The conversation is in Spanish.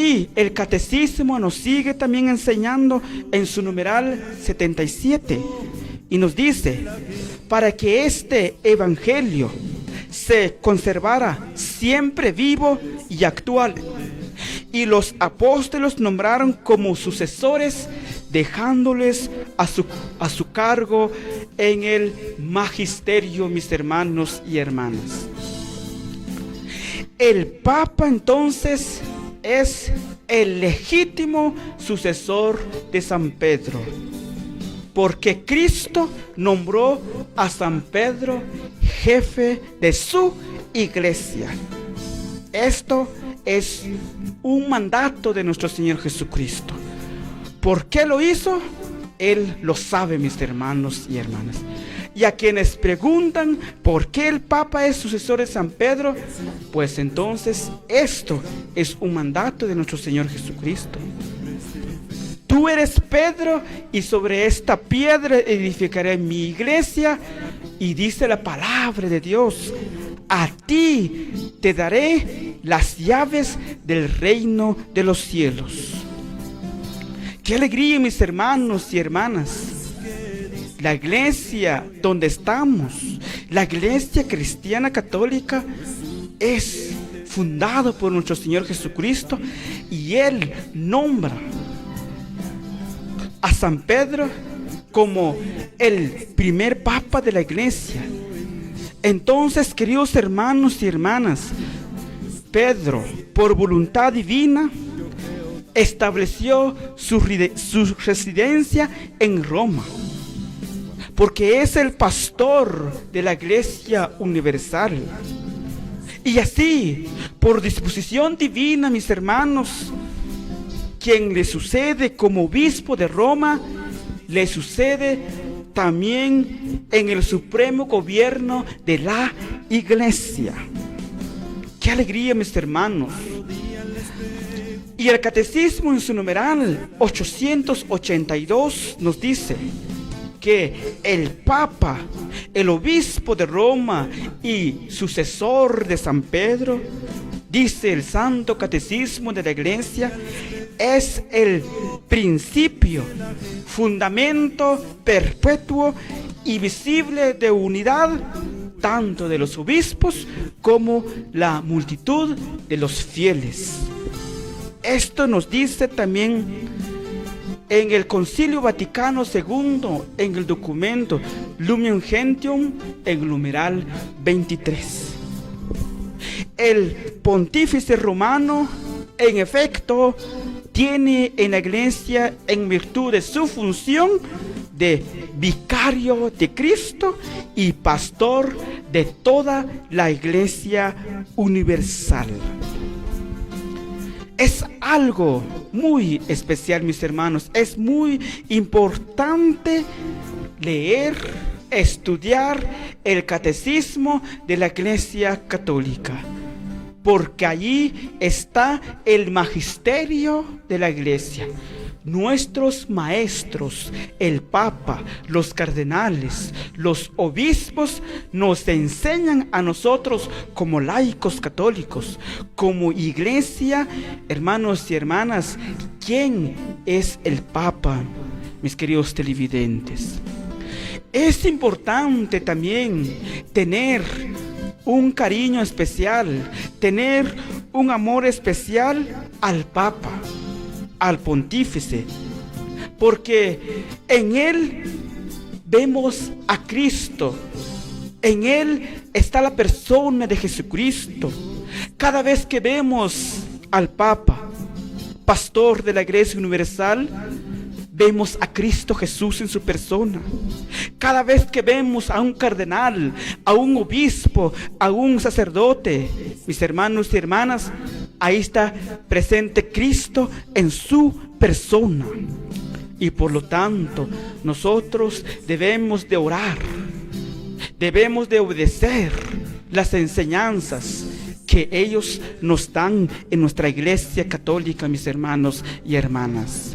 Y el catecismo nos sigue también enseñando en su numeral 77 y nos dice: para que este evangelio se conservara siempre vivo y actual, y los apóstoles nombraron como sucesores, dejándoles a su cargo en el magisterio, mis hermanos y hermanas. El Papa entonces es el legítimo sucesor de San Pedro, porque Cristo nombró a San Pedro jefe de su iglesia. Esto es un mandato de nuestro Señor Jesucristo. ¿Por qué lo hizo? Él lo sabe, mis hermanos y hermanas. Y a quienes preguntan por qué el Papa es sucesor de San Pedro, pues entonces esto es un mandato de nuestro Señor Jesucristo. Tú eres Pedro, y sobre esta piedra edificaré mi iglesia. Y dice la palabra de Dios: a ti te daré las llaves del reino de los cielos. ¡Qué alegría, mis hermanos y hermanas! La iglesia donde estamos, la iglesia cristiana católica, es fundada por nuestro Señor Jesucristo, y Él nombra a San Pedro como el primer papa de la iglesia. Entonces, queridos hermanos y hermanas, Pedro, por voluntad divina, estableció su residencia en Roma, porque es el pastor de la iglesia universal. Y así, por disposición divina, mis hermanos, quien le sucede como obispo de Roma, le sucede también en el supremo gobierno de la iglesia. ¡Qué alegría, mis hermanos! Y el catecismo en su numeral 882 nos dice que el Papa, el obispo de Roma y sucesor de San Pedro, dice el Santo Catecismo de la Iglesia, es el principio, fundamento perpetuo y visible de unidad, tanto de los obispos como la multitud de los fieles. Esto nos dice también en el Concilio Vaticano II, en el documento Lumen Gentium, en el numeral 23. El pontífice romano, en efecto, tiene en la iglesia, en virtud de su función de vicario de Cristo y pastor de toda la iglesia universal. Es algo muy especial, mis hermanos. Es muy importante leer, estudiar el catecismo de la Iglesia Católica, porque allí está el magisterio de la Iglesia. Nuestros maestros, el Papa, los cardenales, los obispos, nos enseñan a nosotros como laicos católicos, como iglesia, hermanos y hermanas, quién es el Papa, mis queridos televidentes. Es importante también tener un cariño especial, tener un amor especial al Papa, al pontífice, porque en él vemos a Cristo, en él está la persona de Jesucristo. Cada vez que vemos al Papa, pastor de la Iglesia Universal, vemos a Cristo Jesús en su persona. Cada vez que vemos a un cardenal, a un obispo, a un sacerdote, mis hermanos y hermanas, ahí está presente Cristo en su persona. Y por lo tanto, nosotros debemos de orar, debemos de obedecer las enseñanzas que ellos nos dan en nuestra iglesia católica, mis hermanos y hermanas.